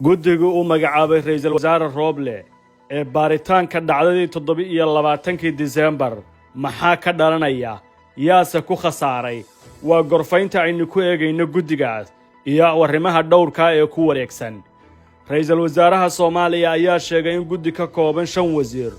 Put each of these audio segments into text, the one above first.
guddiga uu magacaabay ra'iisul wasaare Roble ee baaritaanka dhacdadii 27 Diseembar maxaa ka dhalanaya yaase ku khasaaray waa gorfaynta aynu ku eegayno guddigaas iyo arrimaha dhowrka ee ku wareegsan ra'iisul wasaaraha Soomaaliya ayaa sheegay in guddi ka kooban 5 wasiir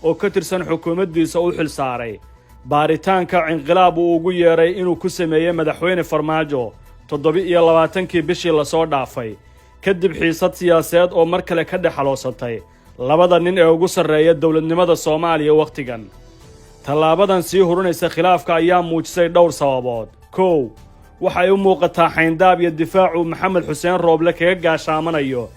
oo ka tirsan xukuumaddiisa uu xil saaray baaritaanka inqilaab uu ugu yeeray inuu ku sameeyay madaxweyne Farmaajo 27 bishii la soo dhaafay kadib xiisad siyaasadeed oo mar kale ka dhaxaloosatay labada nin ee ugu sarreeya dawladnimada Soomaaliya waqtigan talaabadan sii hurunaysa khilaafka ayaa muujisay dhowr sababood kow waxay u muuqataa xayndaab iyo difaacu Maxamed Xuseen Roble kaga gaashaamanayo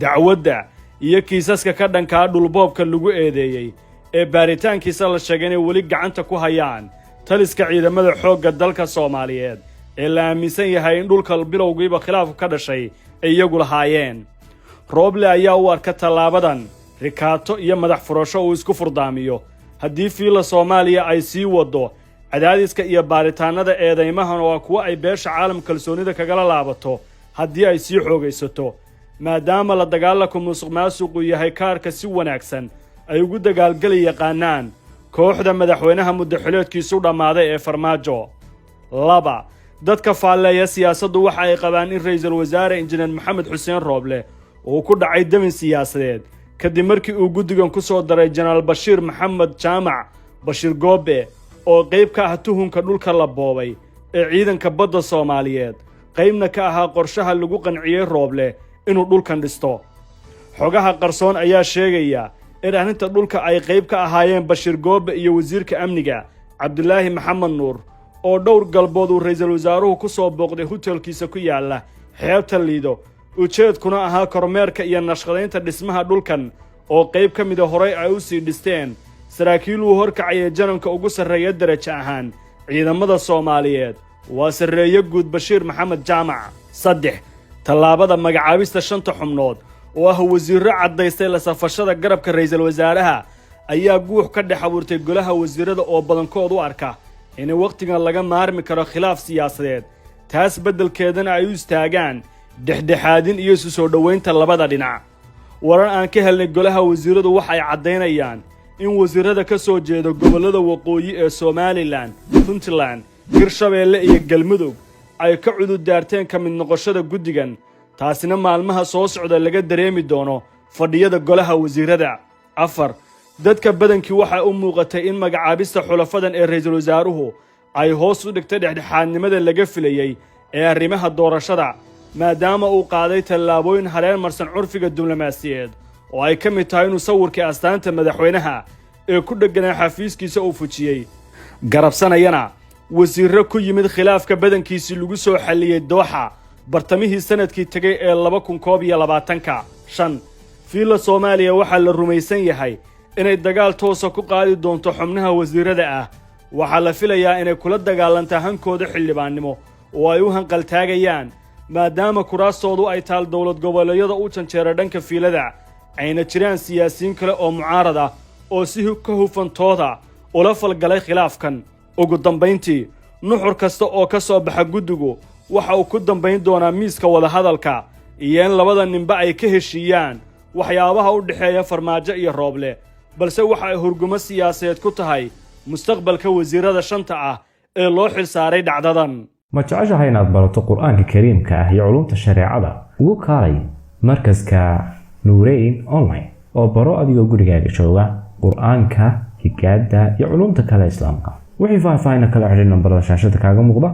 dacwadda iyo kiisaska ka dhanka dhulboobka lagu eedeeyay ee baaritaankiisa la sheegay inay weli gacanta ku hayaan taliska ciidamada xoogga dalka Soomaaliyeed ee la aaminsan yahay in dhulka bilowgiiba khilaafku ka dhashay ay iyagu lahaayeen Roble ayaa u arka talaabadan rikaato iyo madax furasho uu isku furdaamiyo haddii fiila Soomaaliya ay sii wado cadaadiska iyo baaritaanada eedeymahan oo kuwa ay beesha caalamka kalsoonida kaga laabato haddii ay sii xoogaysato maadaama la dagaalanka musuqmaasuqu yahay kaarka si wanaagsan ay ugu dagaalgali yaqaanaan kooxda madaxweynaha muddaxileedkiisu dhamaaday ee Farmaajo laba dadka faaleeya siyaasaddu waxa ay qabaan in ra'iisul wasaare injineer Maxamed Xuseen Roble uu ku dhacay damin siyaasadeed kadib markii uu guddigan ku soo daray General Bashir Maxamed Jaamac Bashir Goobe oo qayb ka ah tuhunka dhulka la boobay ee ciidanka badda Soomaaliyeed qaybna ka ahaa qorshaha lagu qanciyay Roble inuu dhulkan dhisto xogaha qarsoon ayaa sheegaya in arrinta dhulka ay qayb ka ahaayeen Bashir Goobe iyo wasiirka amniga Cabdulaahi Maxamed Nuur oo dhowr galbood uu ra'iisul wasaaruhu ku soo booqday hotelkiisa ku yaala xeebta Liido ujeedkuna ahaa kormeerka iyo nashqadeynta dhismaha dhulkan oo qayb ka mid ah horay ay u sii dhisteen saraakiil uu horkacay jananka ugu sarreeya darajo ahaan ciidamada Soomaaliyeed waa sarreeyo guud Bashir Maxamed Jaamac saddex talaabada magacaabista 5 xubnood oo ah wasiirro cadaystay la safashada garabka ra'iisul wasaaraha ayaa guux ka dhex abuurtay golaha wasiirada oo badankood u arka in waqtigan laga maarmi karo khilaaf siyaasadeed taas beddelkeedana ay u istaagaan dhexdhexaadin iyo isu soo dhaweynta labada dhinac warar aan ka helnay golaha wasiiradu waxay cadeynayaan in wasiirada ka soo jeeda gobolada waqooyi ee Somaliland, Puntland, Hirshabeelle iyo Galmudug ay ka cududaarteen ka mid noqoshada guddigan taasina maalmaha soo socda laga dareemi doono fadhiyada golaha wasiirada afar dadka badankii waxa u muuqatay in magacaabista xulafadan ee ra'iisul wasaaruhu ay hoos u dhigtay dhexdhexaadnimada laga filayay ee arrimaha doorashada maadaama uu qaaday tallaabooyin hareer marsan curfiga diblomaasiyadeed oo ay ka mid tahay inuu sawirkii astaanta madaxweynaha ee ku dhaganaa xafiiskiisa uu fujiyay garabsanayana wasiirro ku yimid khilaafka badankiisii lagu soo xalliyay Dooxa bartamihii sanadkii tagay ee 2022 5 fiila Soomaaliya waxa la rumaysan yahay inay dagaal toos ah ku qaadi doonto xubnaha wasiirada ah waxa la filayaa inay kula dagaalanto hankooda xildhibaannimo oo ay u hanqal taagayaan maadaama kuraastoodu ay taal dawlad goboleedyada u janjeera dhanka fiilada ayna jiraan siyaasiyiin kale oo mucaarad ah oo si ka hufantooda ula falgalay khilaafkan ugu dambeyntii nuxur kasta oo ka soo baxa guddigu waxa uu ku dambeyn doonaa miiska wada hadalka iyo in labada ninba ay ka heshiiyaan waxyaabaha u dhaxeeya Farmaajo iyo Roble balse waxa ay hurgumo siyaasadeed ku tahay mustaqbalka wasiirada shanta ah ee loo xil saaray dhacdadan ma jeceshahay inaad barato quraanka kariimka ah iyo culumta shareecada ugu kaalay markaska Nuurayn online oo baro adigoo gurigaaga jooga quraanka higaada iyo culumta kale islaamka wixii faahfaahin kala xiriir nambarada shaashada kaaga muuqda